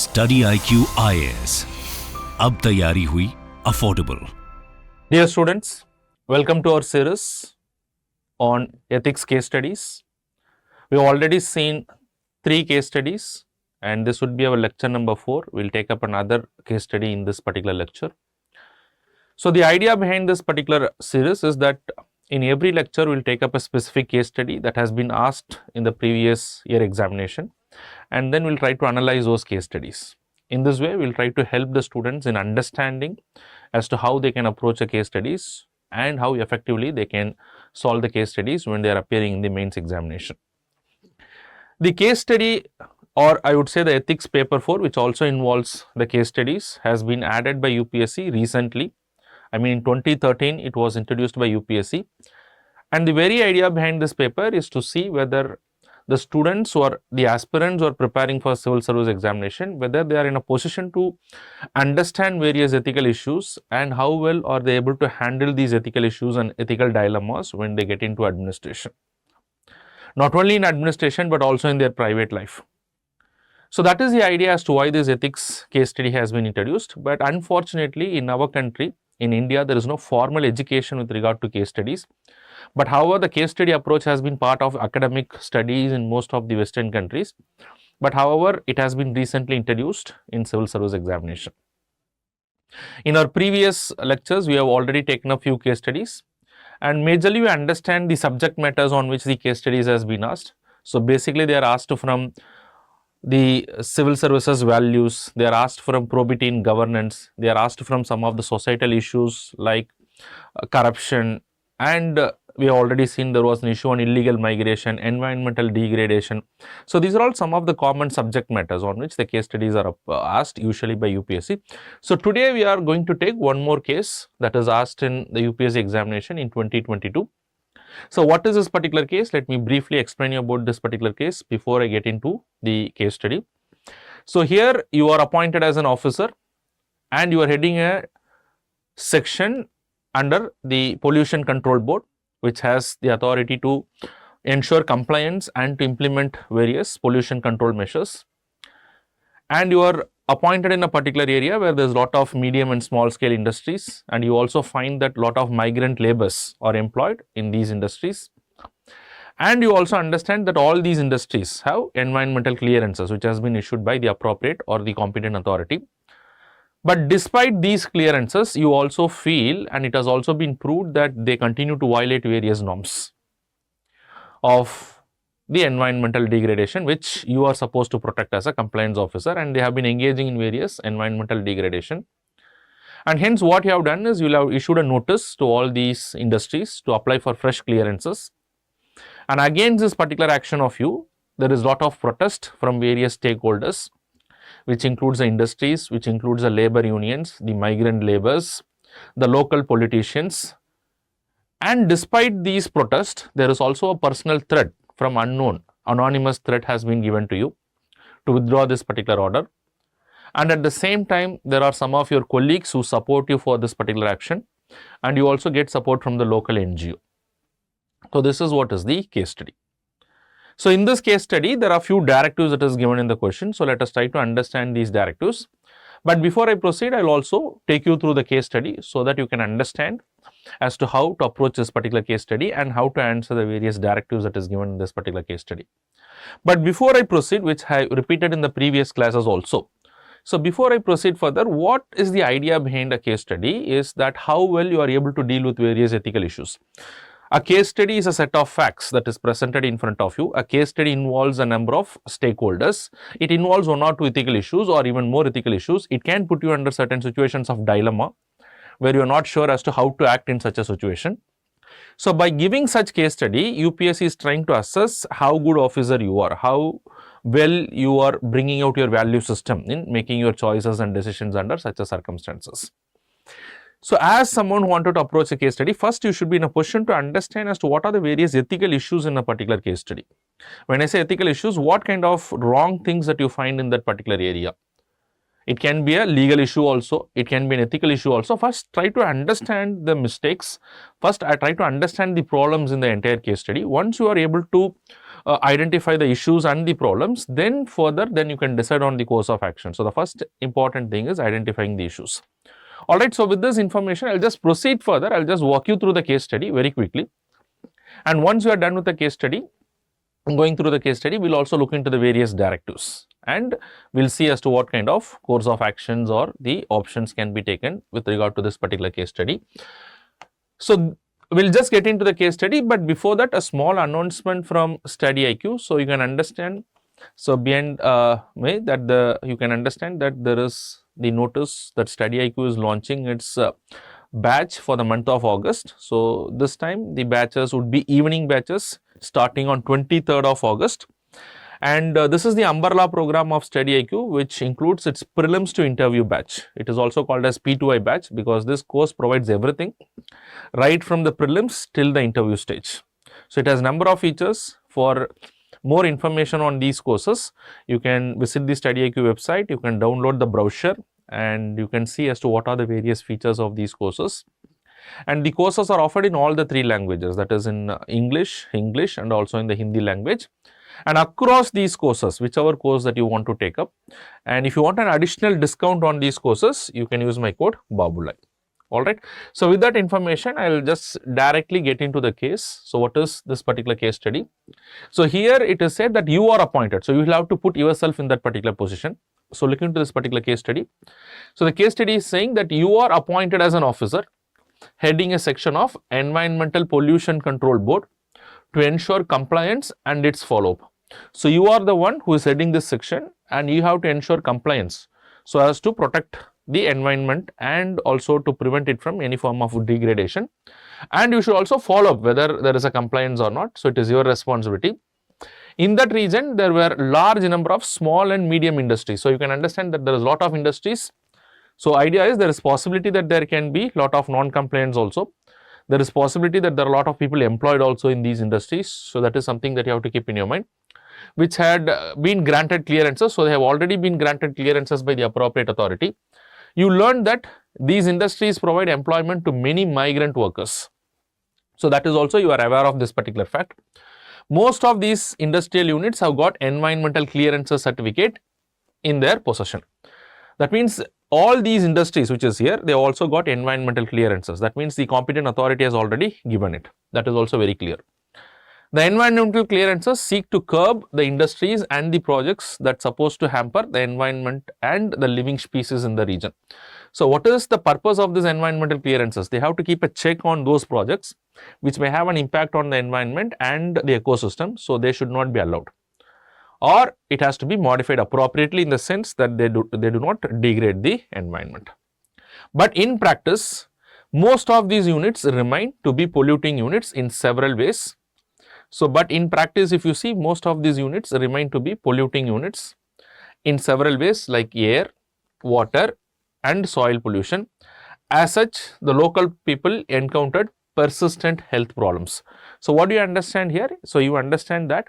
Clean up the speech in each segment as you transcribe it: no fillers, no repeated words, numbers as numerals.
StudyIQ IAS, अब तैयारी हुई affordable. Dear students, welcome to our series on ethics case studies. We have already seen 3 case studies and this would be our lecture number 4. We will take up another case study in this particular lecture. So, the idea behind this particular series is that in every lecture we will take up a specific case study that has been asked in the previous year examination, and then we will try to analyze those case studies. In this way, we will try to help the students in understanding as to how they can approach the case studies and how effectively they can solve the case studies when they are appearing in the mains examination. The case study, or I would say the ethics paper 4, which also involves the case studies, has been added by UPSC recently. I mean, in 2013 it was introduced by UPSC, and the very idea behind this paper is to see whether the students or the aspirants who are preparing for civil service examination, whether they are in a position to understand various ethical issues and how well are they able to handle these ethical issues and ethical dilemmas when they get into administration. Not only in administration but also in their private life. So that is the idea as to why this ethics case study has been introduced, but unfortunately in our country, in India, there is no formal education with regard to case studies. But however, the case study approach has been part of academic studies in most of the Western countries. But however, it has been recently introduced in civil service examination. In our previous lectures, we have already taken a few case studies, and majorly we understand the subject matters on which the case studies has been asked. So basically, they are asked from the civil services values, they are asked from probity in governance, they are asked from some of the societal issues like corruption, and we have already seen there was an issue on illegal migration, environmental degradation. So these are all some of the common subject matters on which the case studies are asked usually by UPSC. So today we are going to take one more case that is asked in the UPSC examination in 2022. So what is this particular case? Let me briefly explain you about this particular case before I get into the case study. So here you are appointed as an officer and you are heading a section under the Pollution Control Board, which has the authority to ensure compliance and to implement various pollution control measures. And you are appointed in a particular area where there is a lot of medium and small scale industries, and you also find that lot of migrant laborers are employed in these industries. And you also understand that all these industries have environmental clearances which has been issued by the appropriate or the competent authority. But despite these clearances, you also feel, and it has also been proved, that they continue to violate various norms of the environmental degradation which you are supposed to protect as a compliance officer, and they have been engaging in various environmental degradation. And hence what you have done is you will have issued a notice to all these industries to apply for fresh clearances. And against this particular action of you, there is lot of protest from various stakeholders, which includes the industries, which includes the labor unions, the migrant laborers, the local politicians. And despite these protests, there is also a personal threat from anonymous threat has been given to you to withdraw this particular order. And at the same time, there are some of your colleagues who support you for this particular action, and you also get support from the local NGO. So this is what is the case study. So in this case study, there are few directives that is given in the question. So let us try to understand these directives. But before I proceed, I will also take you through the case study so that you can understand as to how to approach this particular case study and how to answer the various directives that is given in this particular case study. But before I proceed, which I repeated in the previous classes also. So before I proceed further, what is the idea behind a case study is that how well you are able to deal with various ethical issues. A case study is a set of facts that is presented in front of you. A case study involves a number of stakeholders. It involves one or two ethical issues or even more ethical issues. It can put you under certain situations of dilemma where you are not sure as to how to act in such a situation. So by giving such case study, UPSC is trying to assess how good officer you are, how well you are bringing out your value system in making your choices and decisions under such a circumstances. So as someone who wanted to approach a case study, first you should be in a position to understand as to what are the various ethical issues in a particular case study. When I say ethical issues, what kind of wrong things that you find in that particular area? It can be a legal issue also. It can be an ethical issue also. First, try to understand the mistakes. First, I try to understand the problems in the entire case study. Once you are able to identify the issues and the problems, then further, then you can decide on the course of action. So, the first important thing is identifying the issues. Alright, so with this information, I'll just proceed further. I'll just walk you through the case study very quickly. And once you are done with the case study, going through the case study, we'll also look into the various directives and we'll see as to what kind of course of actions or the options can be taken with regard to this particular case study. So, we'll just get into the case study, but before that, a small announcement from StudyIQ. So, you can understand, so behind that you can understand that there is the notice that StudyIQ is launching its batch for the month of August. So, this time the batches would be evening batches starting on 23rd of August. And this is the umbrella program of StudyIQ, which includes its prelims to interview batch. It is also called as P2I batch because this course provides everything right from the prelims till the interview stage. So, it has number of features. For more information on these courses, you can visit the StudyIQ website, you can download the brochure and you can see as to what are the various features of these courses. And the courses are offered in all the three languages, that is in English and also in the Hindi language. And across these courses, whichever course that you want to take up, and if you want an additional discount on these courses, you can use my code Babulai. Alright. So, with that information, I will just directly get into the case. So, what is this particular case study? So, here it is said that you are appointed. So, you will have to put yourself in that particular position. So, look into this particular case study. So, the case study is saying that you are appointed as an officer heading a section of Environmental Pollution Control Board to ensure compliance and its follow-up. So, you are the one who is heading this section and you have to ensure compliance so as to protect the environment and also to prevent it from any form of degradation, and you should also follow up whether there is a compliance or not. So, it is your responsibility. In that region, there were large number of small and medium industries. So, you can understand that there is a lot of industries. So, idea is there is possibility that there can be lot of non-compliance also. There is possibility that there are a lot of people employed also in these industries. So, that is something that you have to keep in your mind, which had been granted clearances. So, they have already been granted clearances by the appropriate authority. You learned that these industries provide employment to many migrant workers. So, that is also you are aware of this particular fact. Most of these industrial units have got environmental clearances certificate in their possession. That means all these industries which is here, they also got environmental clearances. That means the competent authority has already given it. That is also very clear. The environmental clearances seek to curb the industries and the projects that supposed to hamper the environment and the living species in the region. So, what is the purpose of these environmental clearances? They have to keep a check on those projects which may have an impact on the environment and the ecosystem. So, they should not be allowed, or it has to be modified appropriately in the sense that they do not degrade the environment. But in practice, most of these units remain to be polluting units in several ways. So, but in practice, if you see, most of these units remain to be polluting units in several ways like air, water and soil pollution. As such, the local people encountered persistent health problems. So, what do you understand here? So, you understand that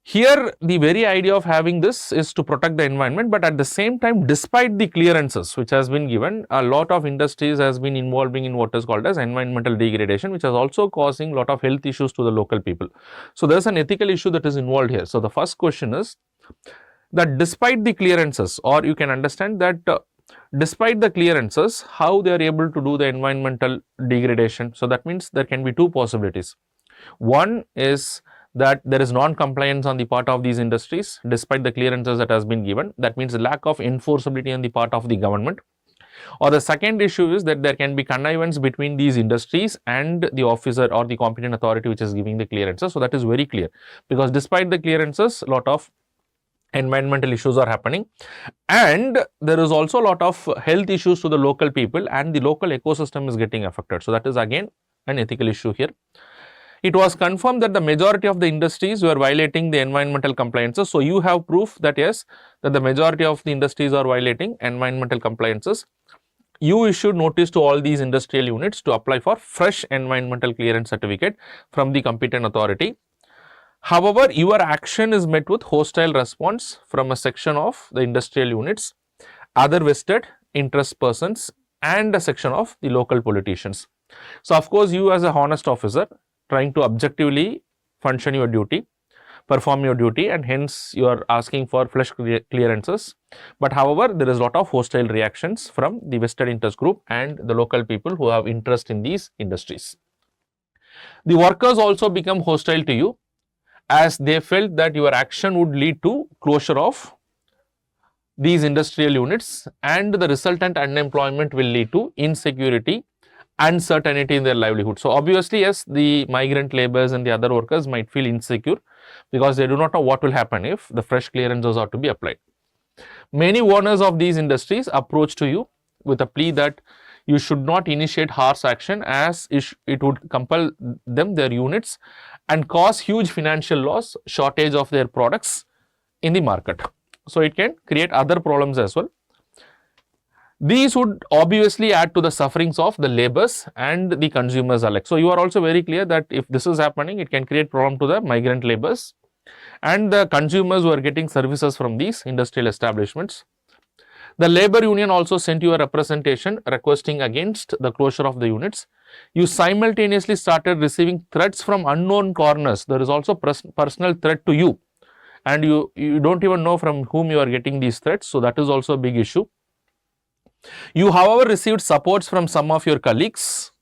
here the very idea of having this is to protect the environment, but at the same time, despite the clearances which has been given, a lot of industries has been involving in what is called as environmental degradation, which is also causing a lot of health issues to the local people. So, there is an ethical issue that is involved here. So, the first question is that despite the clearances, or you can understand that despite the clearances, how they are able to do the environmental degradation. So, that means there can be two possibilities. One is that there is non-compliance on the part of these industries despite the clearances that has been given. That means lack of enforceability on the part of the government. Or the second issue is that there can be connivance between these industries and the officer or the competent authority which is giving the clearances. So, that is very clear, because despite the clearances, a lot of environmental issues are happening, and there is also a lot of health issues to the local people, and the local ecosystem is getting affected. So, that is again an ethical issue here. It was confirmed that the majority of the industries were violating the environmental compliances. So, you have proof that yes, that the majority of the industries are violating environmental compliances. You issued notice to all these industrial units to apply for fresh environmental clearance certificate from the competent authority. However, your action is met with hostile response from a section of the industrial units, other vested interest persons, and a section of the local politicians. So, of course, you as a honest officer trying to objectively function your duty, perform your duty, and hence you are asking for flesh clearances. But however, there is a lot of hostile reactions from the vested interest group and the local people who have interest in these industries. The workers also become hostile to you as they felt that your action would lead to closure of these industrial units, and the resultant unemployment will lead to insecurity, uncertainty in their livelihood. So, obviously, yes, the migrant laborers and the other workers might feel insecure because they do not know what will happen if the fresh clearances are to be applied. Many owners of these industries approach to you with a plea that you should not initiate harsh action as it would compel them their units and cause huge financial loss, shortage of their products in the market. So, it can create other problems as well. These would obviously add to the sufferings of the laborers and the consumers alike. So, you are also very clear that if this is happening, it can create problem to the migrant laborers and the consumers who are getting services from these industrial establishments. The labor union also sent you a representation requesting against the closure of the units. You simultaneously started receiving threats from unknown corners. There is also personal threat to you, and you don't even know from whom you are getting these threats. So, that is also a big issue. You, however, received supports from some of your colleagues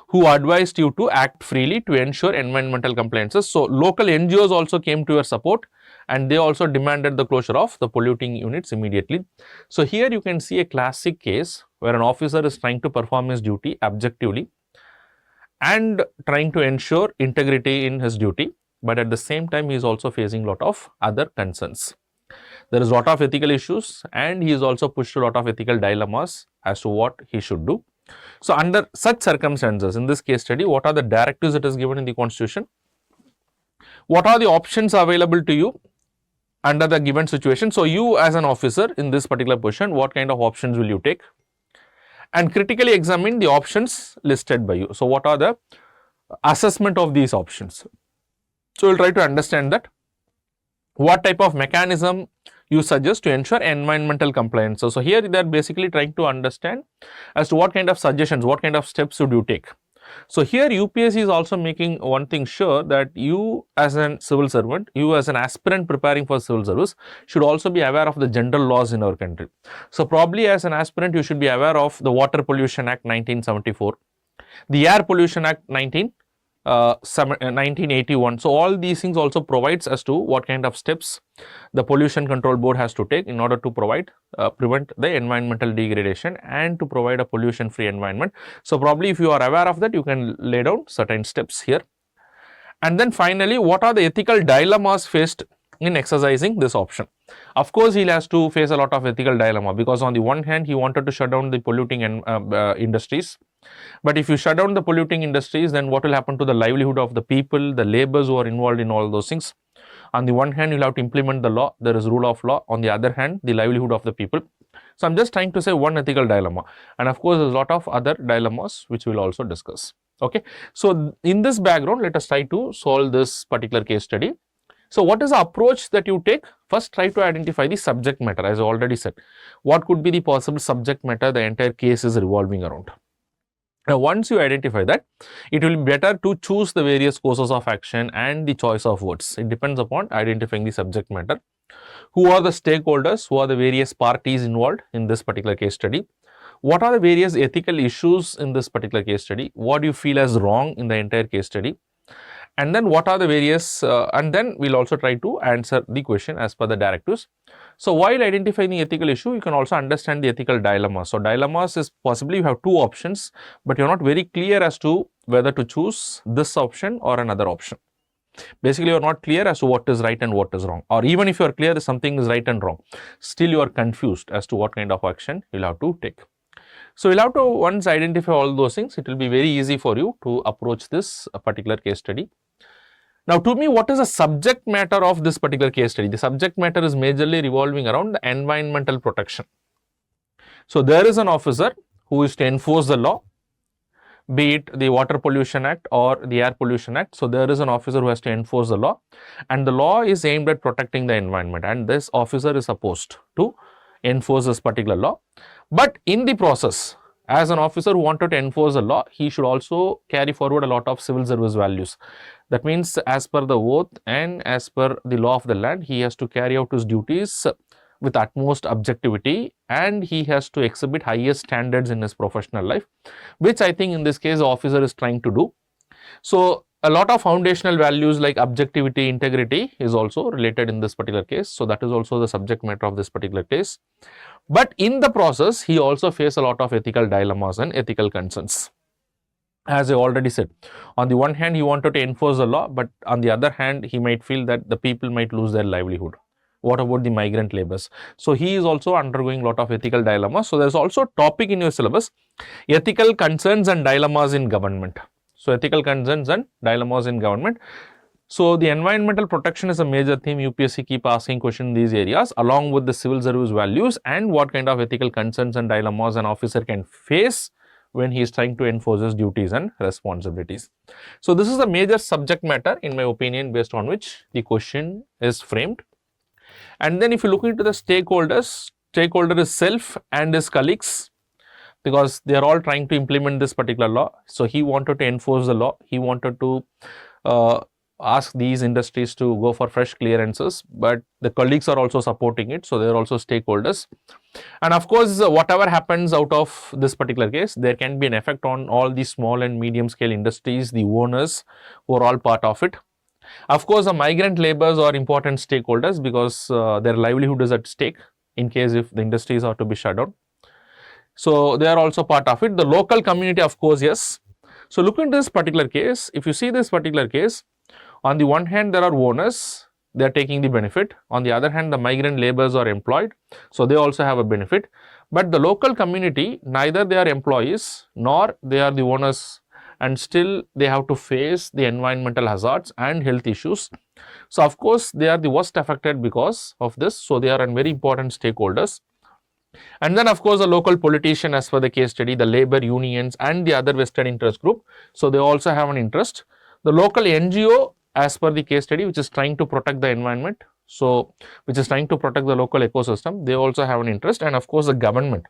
who advised you to act freely to ensure environmental compliances. So, local NGOs also came to your support and they also demanded the closure of the polluting units immediately. So, here you can see a classic case where an officer is trying to perform his duty objectively and trying to ensure integrity in his duty, but at the same time he is also facing a lot of other concerns. There is a lot of ethical issues and he is also pushed to a lot of ethical dilemmas as to what he should do. So, under such circumstances, in this case study, what are the directives that is given in the constitution? What are the options available to you under the given situation? So, you as an officer in this particular position, what kind of options will you take? And critically examine the options listed by you. So, what are the assessment of these options? So, we will try to understand that what type of mechanism you suggest to ensure environmental compliance. So, here they are basically trying to understand as to what kind of suggestions, what kind of steps should you take. So, here UPSC is also making one thing sure that you as a civil servant, you as an aspirant preparing for civil service should also be aware of the general laws in our country. So, probably as an aspirant you should be aware of the Water Pollution Act 1974, the Air Pollution Act 1981. So, all these things also provides as to what kind of steps the Pollution Control Board has to take in order to prevent the environmental degradation and to provide a pollution free environment. So, probably if you are aware of that, you can lay down certain steps here. And then finally, what are the ethical dilemmas faced in exercising this option? Of course, he has to face a lot of ethical dilemma because on the one hand, he wanted to shut down the polluting industries. But if you shut down the polluting industries, then what will happen to the livelihood of the people, the laborers who are involved in all those things? On the one hand, you'll have to implement the law, there is rule of law. On the other hand, the livelihood of the people. So, I'm just trying to say one ethical dilemma. And of course, there's a lot of other dilemmas which we'll also discuss. Okay. So, in this background, let us try to solve this particular case study. So, what is the approach that you take? First, try to identify the subject matter, as I already said. What could be the possible subject matter the entire case is revolving around? Now, once you identify that, it will be better to choose the various courses of action and the choice of words. It depends upon identifying the subject matter. Who are the stakeholders? Who are the various parties involved in this particular case study? What are the various ethical issues in this particular case study? What do you feel as wrong in the entire case study? And then what are the various, and then we'll also try to answer the question as per the directives. So, while identifying the ethical issue, you can also understand the ethical dilemma. So, dilemmas is possibly you have two options, but you're not very clear as to whether to choose this option or another option. Basically, you're not clear as to what is right and what is wrong, or even if you're clear that something is right and wrong, still you are confused as to what kind of action you'll have to take. So, you'll have to once identify all those things, it will be very easy for you to approach this particular case study. Now, to me, what is the subject matter of this particular case study? The subject matter is majorly revolving around the environmental protection. So, there is an officer who is to enforce the law, be it the Water Pollution Act or the Air Pollution Act. So there is an officer who has to enforce the law, and the law is aimed at protecting the environment, and this officer is supposed to enforce this particular law. But in the process, as an officer who wanted to enforce the law, he should also carry forward a lot of civil service values. That means, as per the oath and as per the law of the land, he has to carry out his duties with utmost objectivity, and he has to exhibit highest standards in his professional life, which I think in this case the officer is trying to do. So a lot of foundational values like objectivity, integrity is also related in this particular case. So that is also the subject matter of this particular case. But in the process, he also faces a lot of ethical dilemmas and ethical concerns. As I already said, on the one hand, he wanted to enforce the law, but on the other hand, he might feel that the people might lose their livelihood. What about the migrant laborers? So he is also undergoing a lot of ethical dilemmas. So there's also a topic in your syllabus, ethical concerns and dilemmas in government. So ethical concerns and dilemmas in government. So the environmental protection is a major theme. UPSC keep asking questions in these areas, along with the civil service values and what kind of ethical concerns and dilemmas an officer can face when he is trying to enforce his duties and responsibilities. So this is the major subject matter, in my opinion, based on which the question is framed. And then if you look into the stakeholders, stakeholder is self and his colleagues, because they are all trying to implement this particular law. So he wanted to enforce the law. He wanted to ask these industries to go for fresh clearances, but the colleagues are also supporting it. So they are also stakeholders. And of course, whatever happens out of this particular case, there can be an effect on all the small and medium scale industries, the owners who are all part of it. Of course, the migrant laborers are important stakeholders because their livelihood is at stake in case if the industries are to be shut down. So they are also part of it. The local community, of course, yes. So look at this particular case. If you see this particular case, on the one hand, there are owners, they are taking the benefit. On the other hand, the migrant laborers are employed, so they also have a benefit. But the local community, neither they are employees nor they are the owners, and still they have to face the environmental hazards and health issues. So of course, they are the worst affected because of this. So they are very important stakeholders. And then of course, the local politician, as per the case study, the labor unions and the other vested interest group. So they also have an interest. The local NGO, as per the case study, which is trying to protect the environment, so which is trying to protect the local ecosystem, they also have an interest. And of course, the government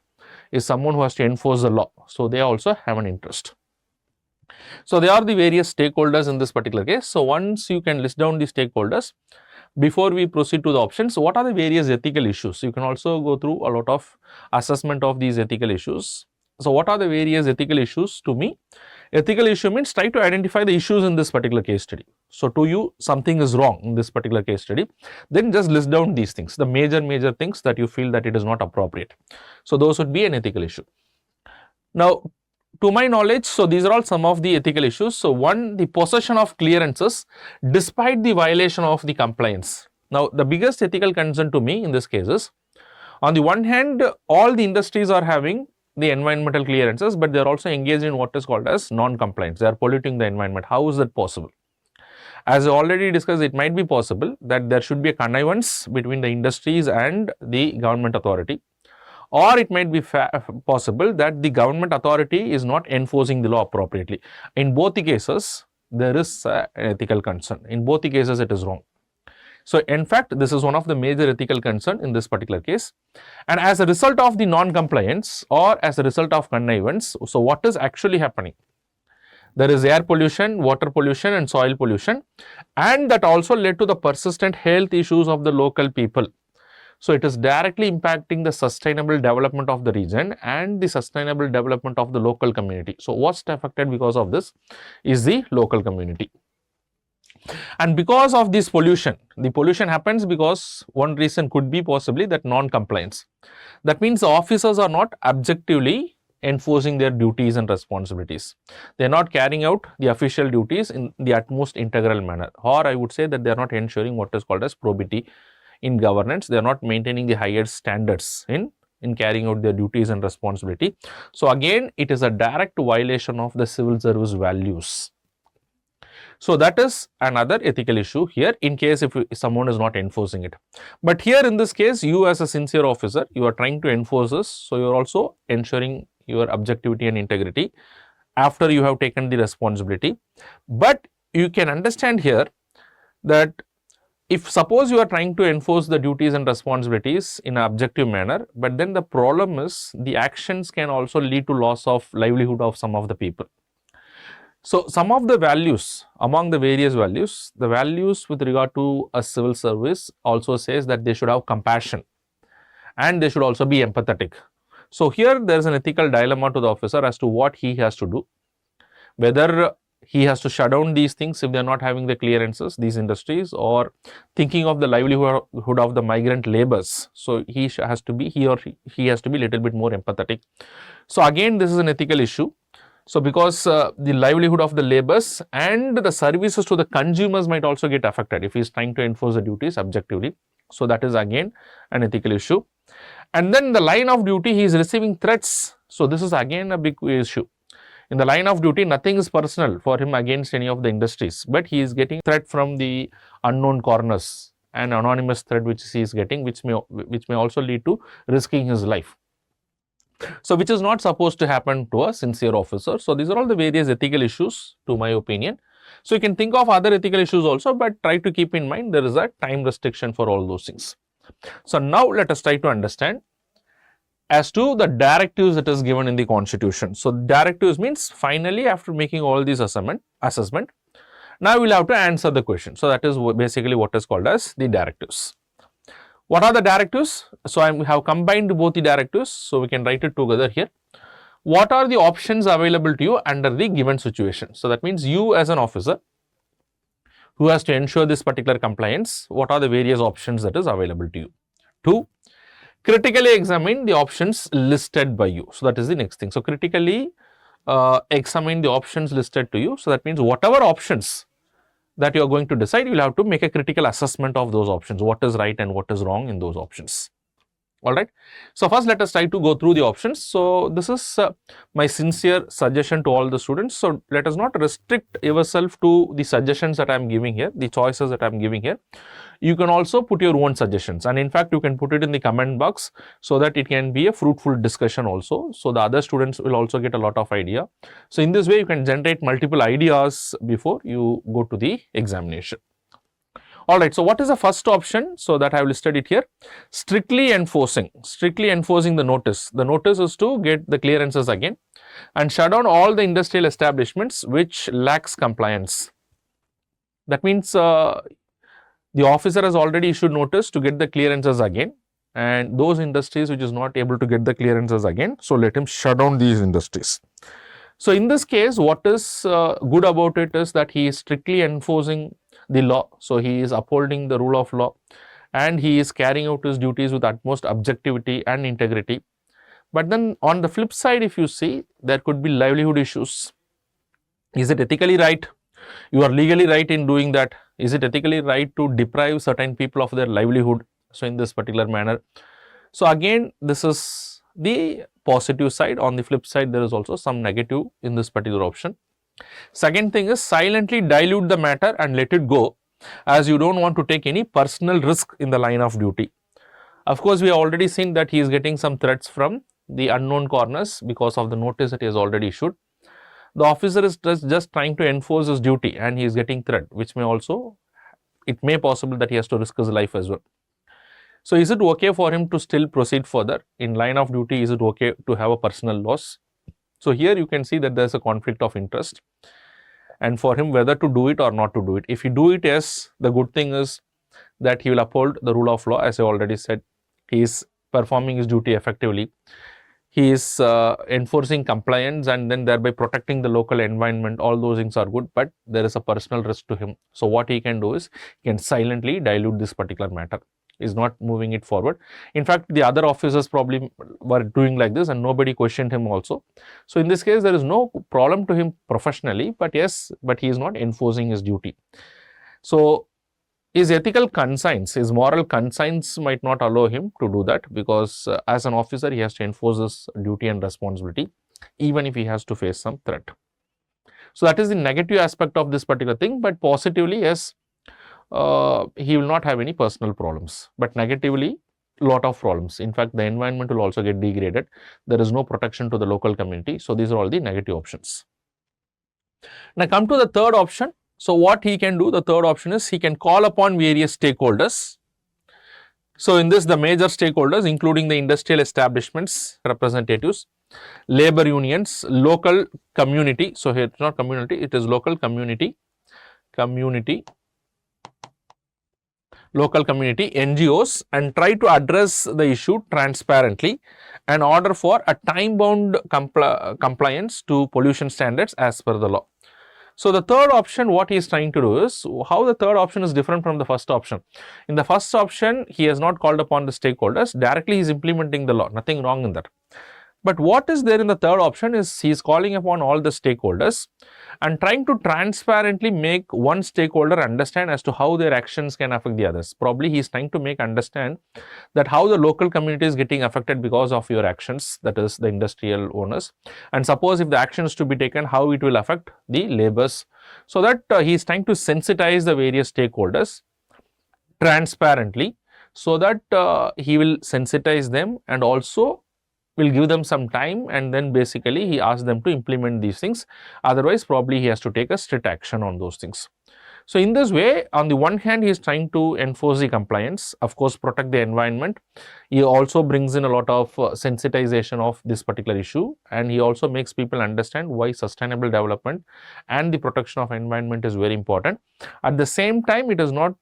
is someone who has to enforce the law, so they also have an interest. So they are the various stakeholders in this particular case. So once you can list down the stakeholders, before we proceed to the options, what are the various ethical issues? You can also go through a lot of assessment of these ethical issues. So what are the various ethical issues to me? Ethical issue means try to identify the issues in this particular case study. So to you, something is wrong in this particular case study, then just list down these things, the major things that you feel that it is not appropriate. So those would be an ethical issue. Now, to my knowledge, so these are all some of the ethical issues. So one, the possession of clearances despite the violation of the compliance. Now, the biggest ethical concern to me in this case is, on the one hand, all the industries are having the environmental clearances, but they are also engaged in what is called as non-compliance. They are polluting the environment. How is that possible? As I already discussed, it might be possible that there should be a connivance between the industries and the government authority, or it might be possible that the government authority is not enforcing the law appropriately. In both the cases, there is an ethical concern. In both the cases, it is wrong. So in fact, this is one of the major ethical concern in this particular case. And as a result of the non-compliance or as a result of connivance, so what is actually happening? There is air pollution, water pollution and soil pollution, and that also led to the persistent health issues of the local people. So it is directly impacting the sustainable development of the region and the sustainable development of the local community. So what's affected because of this is the local community. And because of this pollution, the pollution happens because one reason could be possibly that non-compliance. That means the officers are not objectively enforcing their duties and responsibilities. They are not carrying out the official duties in the utmost integral manner, or I would say that they are not ensuring what is called as probity in governance. They are not maintaining the highest standards in carrying out their duties and responsibility. So again, it is a direct violation of the civil service values. So that is another ethical issue here in case if someone is not enforcing it. But here in this case, you as a sincere officer, you are trying to enforce this. So you are also ensuring your objectivity and integrity after you have taken the responsibility. But you can understand here that if suppose you are trying to enforce the duties and responsibilities in an objective manner, but then the problem is the actions can also lead to loss of livelihood of some of the people. So, some of the values among the various values, the values with regard to a civil service also says that they should have compassion and they should also be empathetic. So, here there is an ethical dilemma to the officer as to what he has to do, whether he has to shut down these things if they are not having the clearances, these industries, or thinking of the livelihood of the migrant laborers. So, he has to be, he has to be little bit more empathetic. So, again this is an ethical issue. So, because the livelihood of the laborers and the services to the consumers might also get affected if he is trying to enforce the duties objectively. So, that is again an ethical issue. And then the line of duty, he is receiving threats. So, this is again a big issue. In the line of duty, nothing is personal for him against any of the industries, but he is getting threat from the unknown corners, an anonymous threat which he is getting, which may also lead to risking his life. So, which is not supposed to happen to a sincere officer. So, these are all the various ethical issues to my opinion. So, you can think of other ethical issues also, but try to keep in mind there is a time restriction for all those things. So, now let us try to understand as to the directives that is given in the constitution. So, directives means finally after making all these assessment, now we will have to answer the question. So, that is basically what is called as the directives. What are the directives? So, I have combined both the directives. So, we can write it together here. What are the options available to you under the given situation? So, that means you as an officer who has to ensure this particular compliance, what are the various options that is available to you? 2. Critically examine the options listed by you. So, that is the next thing. So, critically examine the options listed to you. So, that means whatever options that you are going to decide, you will have to make a critical assessment of those options, what is right and what is wrong in those options. Alright. So, first let us try to go through the options. So, this is my sincere suggestion to all the students. So, let us not restrict yourself to the suggestions that I am giving here, the choices that I am giving here. You can also put your own suggestions, and in fact, you can put it in the comment box so that it can be a fruitful discussion also. So, the other students will also get a lot of idea. So, in this way, you can generate multiple ideas before you go to the examination. Alright, so what is the first option? So, that I have listed it here. Strictly enforcing the notice. The notice is to get the clearances again and shut down all the industrial establishments which lacks compliance. That means the officer has already issued notice to get the clearances again, and those industries which is not able to get the clearances again, so let him shut down these industries. So, in this case, what is good about it is that he is strictly enforcing the law. So, he is upholding the rule of law and he is carrying out his duties with utmost objectivity and integrity. But then on the flip side, if you see, there could be livelihood issues. Is it ethically right? You are legally right in doing that. Is it ethically right to deprive certain people of their livelihood? So, in this particular manner. So, again, this is the positive side. On the flip side, there is also some negative in this particular option. Second thing is silently dilute the matter and let it go, as you don't want to take any personal risk in the line of duty. Of course, we have already seen that he is getting some threats from the unknown corners because of the notice that he has already issued. The officer is just trying to enforce his duty and he is getting threat, which may also, it may possible that he has to risk his life as well. So, is it okay for him to still proceed further? In line of duty, is it okay to have a personal loss? So, here you can see that there is a conflict of interest, and for him whether to do it or not to do it. If he do it, yes, the good thing is that he will uphold the rule of law. As I already said, he is performing his duty effectively. He is enforcing compliance and then thereby protecting the local environment. All those things are good, but there is a personal risk to him. So, what he can do is he can silently dilute this particular matter. Is not moving it forward. In fact, the other officers probably were doing like this and nobody questioned him also. So, in this case, there is no problem to him professionally, but yes, but he is not enforcing his duty. So, his ethical conscience, his moral conscience might not allow him to do that, because as an officer, he has to enforce his duty and responsibility, even if he has to face some threat. So, that is the negative aspect of this particular thing, but positively, yes, he will not have any personal problems, but negatively, lot of problems. In fact, the environment will also get degraded. There is no protection to the local community. So, these are all the negative options. Now come to the third option. So what he can do, the third option is he can call upon various stakeholders. So in this, the major stakeholders including the industrial establishments representatives, labor unions, local community. So here it's not community, it is local community, local community, NGOs, and try to address the issue transparently and order for a time-bound compliance to pollution standards as per the law. So the third option, what he is trying to do is, how the third option is different from the first option. In the first option, he has not called upon the stakeholders, directly he is implementing the law, nothing wrong in that. But what is there in the third option is he is calling upon all the stakeholders and trying to transparently make one stakeholder understand as to how their actions can affect the others. Probably he is trying to make understand that how the local community is getting affected because of your actions, that is the industrial owners, and suppose if the action is to be taken, how it will affect the laborers. So that he is trying to sensitize the various stakeholders transparently, so that he will sensitize them and also will give them some time, and then basically he asks them to implement these things. Otherwise, probably he has to take a strict action on those things. So in this way, on the one hand, he is trying to enforce the compliance, of course, protect the environment. He also brings in a lot of sensitization of this particular issue, and he also makes people understand why sustainable development and the protection of environment is very important. At the same time, it is not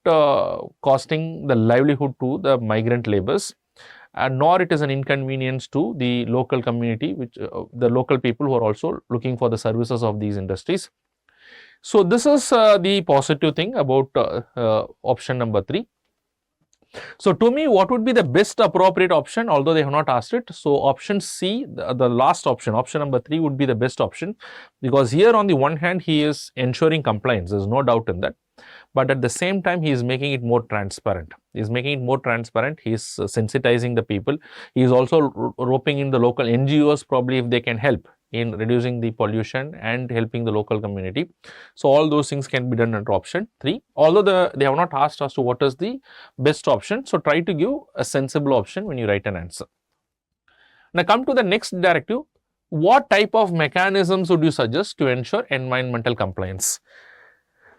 costing the livelihood to the migrant laborers, nor it is an inconvenience to the local community, which the local people who are also looking for the services of these industries. So this is the positive thing about option number 3. So to me, what would be the best appropriate option, although they have not asked it? So option C, the last option, option number 3 would be the best option, because here on the one hand, he is ensuring compliance, there is no doubt in that. But at the same time, he is making it more transparent. He is making it more transparent. He is sensitizing the people. He is also roping in the local NGOs, probably if they can help in reducing the pollution and helping the local community. So all those things can be done under option 3. Although they have not asked us to what is the best option. So try to give a sensible option when you write an answer. Now come to the next directive. What type of mechanisms would you suggest to ensure environmental compliance?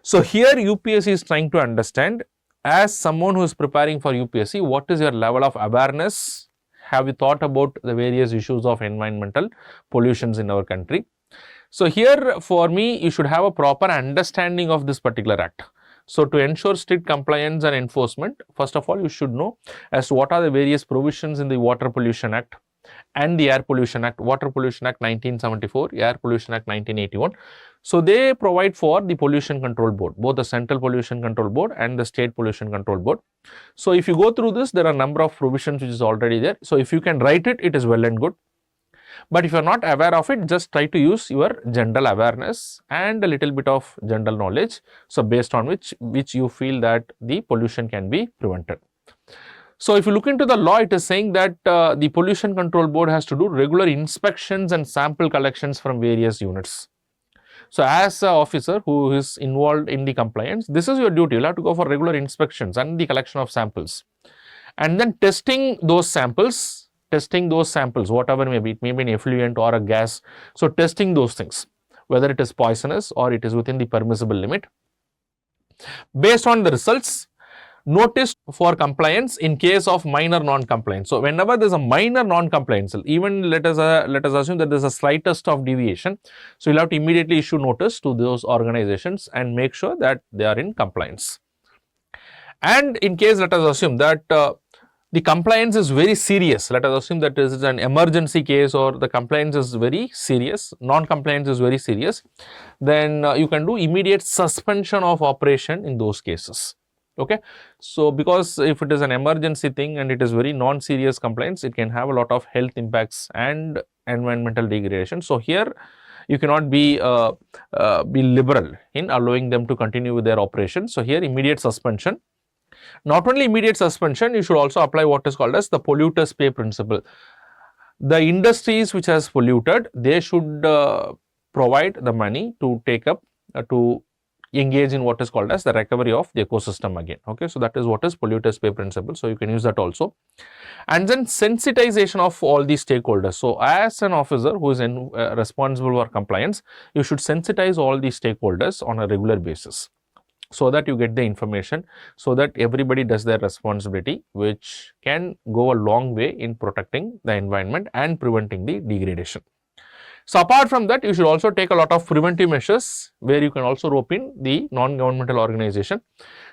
So here UPSC is trying to understand, as someone who is preparing for UPSC, what is your level of awareness? Have you thought about the various issues of environmental pollutions in our country? So here for me, you should have a proper understanding of this particular act. So to ensure strict compliance and enforcement, first of all, you should know as to what are the various provisions in the Water Pollution Act and the Air Pollution Act, Water Pollution Act 1974, Air Pollution Act 1981. So they provide for the Pollution Control Board, both the Central Pollution Control Board and the State Pollution Control Board. So if you go through this, there are a number of provisions which is already there. So if you can write it, it is well and good. But if you are not aware of it, just try to use your general awareness and a little bit of general knowledge. So based on which you feel that the pollution can be prevented. So if you look into the law, it is saying that the Pollution Control Board has to do regular inspections and sample collections from various units. So as an officer who is involved in the compliance, this is your duty. You have to go for regular inspections and the collection of samples. And then testing those samples, whatever may be, it may be an effluent or a gas. So testing those things, whether it is poisonous or it is within the permissible limit. Based on the results, notice for compliance in case of minor non-compliance. So whenever there is a minor non-compliance, even let us assume that there is a slightest of deviation, so you will have to immediately issue notice to those organizations and make sure that they are in compliance. And in case, let us assume that the compliance is very serious, let us assume that this is an emergency case or the compliance is very serious, non-compliance is very serious, then you can do immediate suspension of operation in those cases. Okay, so because if it is an emergency thing and it is very non-serious compliance, it can have a lot of health impacts and environmental degradation. So here you cannot be liberal in allowing them to continue with their operation. So here immediate suspension. Not only immediate suspension, you should also apply what is called as the polluters pay principle. The industries which has polluted, they should provide the money to take up to engage in what is called as the recovery of the ecosystem again. Okay, so that is what is polluters pay principle. So you can use that also. And then sensitization of all these stakeholders. So as an officer who is responsible for compliance, you should sensitize all these stakeholders on a regular basis, so that you get the information, so that everybody does their responsibility, which can go a long way in protecting the environment and preventing the degradation. So apart from that, you should also take a lot of preventive measures, where you can also rope in the non-governmental organization.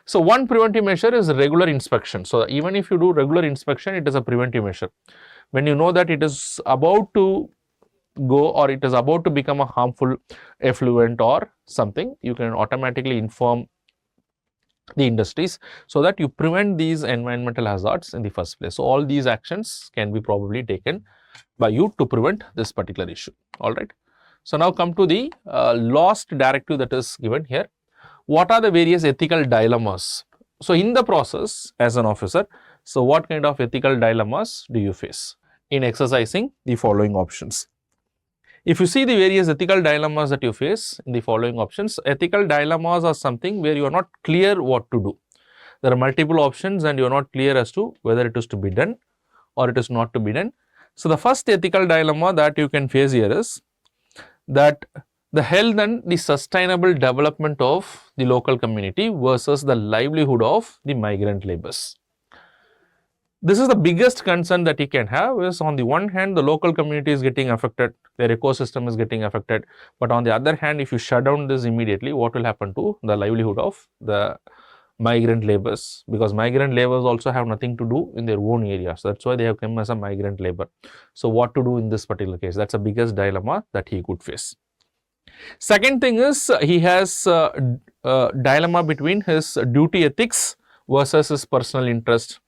So one preventive measure is regular inspection. So even if you do regular inspection, it is a preventive measure. When you know that it is about to go, or it is about to become a harmful effluent or something, you can automatically inform the industries, so that you prevent these environmental hazards in the first place. So all these actions can be probably taken by you to prevent this particular issue. All right. So now come to the last directive that is given here. What are the various ethical dilemmas? So in the process as an officer, so what kind of ethical dilemmas do you face in exercising the following options? If you see the various ethical dilemmas that you face in the following options, ethical dilemmas are something where you are not clear what to do. There are multiple options and you are not clear as to whether it is to be done or it is not to be done. So the first ethical dilemma that you can face here is that the health and the sustainable development of the local community versus the livelihood of the migrant laborers. This is the biggest concern that you can have. Is on the one hand, the local community is getting affected, their ecosystem is getting affected, but on the other hand, if you shut down this immediately, what will happen to the livelihood of the migrant laborers? Because migrant laborers also have nothing to do in their own areas. That's why they have come as a migrant labor. So what to do in this particular case? That's the biggest dilemma that he could face. Second thing is, he has a dilemma between his duty ethics versus his personal interest.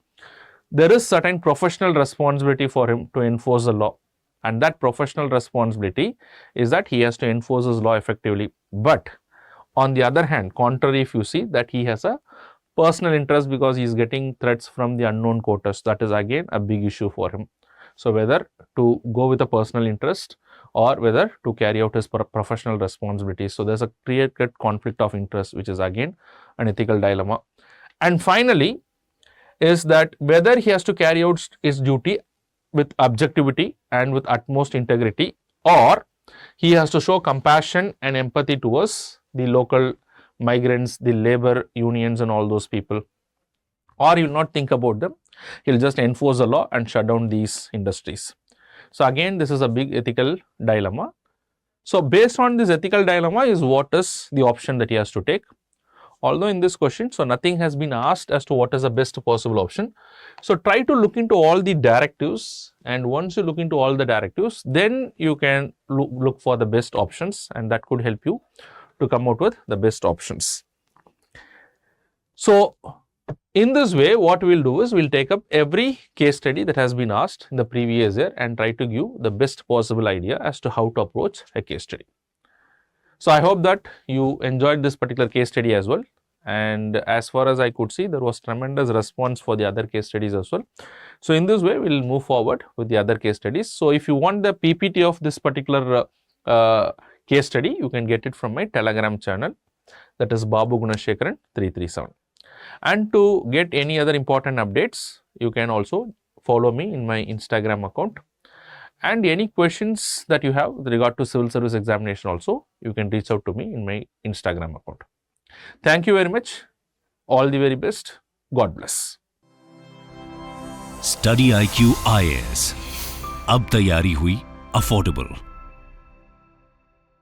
There is certain professional responsibility for him to enforce the law, and that professional responsibility is that he has to enforce his law effectively. But on the other hand, contrary, if you see that he has a personal interest because he is getting threats from the unknown quarters, that is again a big issue for him. So whether to go with a personal interest or whether to carry out his professional responsibilities. So there's a clear-cut conflict of interest, which is again an ethical dilemma. And finally, is that whether he has to carry out his duty with objectivity and with utmost integrity, or he has to show compassion and empathy towards the local migrants, the labor unions and all those people, or he will not think about them. He will just enforce the law and shut down these industries. So again, this is a big ethical dilemma. So based on this ethical dilemma is what is the option that he has to take. Although in this question, so nothing has been asked as to what is the best possible option. So try to look into all the directives, and once you look into all the directives, then you can look for the best options, and that could help you to come out with the best options. So in this way, what we will do is we will take up every case study that has been asked in the previous year and try to give the best possible idea as to how to approach a case study. So I hope that you enjoyed this particular case study as well, and as far as I could see, there was tremendous response for the other case studies as well. So in this way, we will move forward with the other case studies. So if you want the PPT of this particular case study, you can get it from my Telegram channel, that is Babu Gunashekaran 337. And to get any other important updates, you can also follow me in my Instagram account. And any questions that you have with regard to civil service examination also, you can reach out to me in my Instagram account. Thank you very much. All the very best. God bless. StudyIQ IAS. अब तैयारी हुई affordable.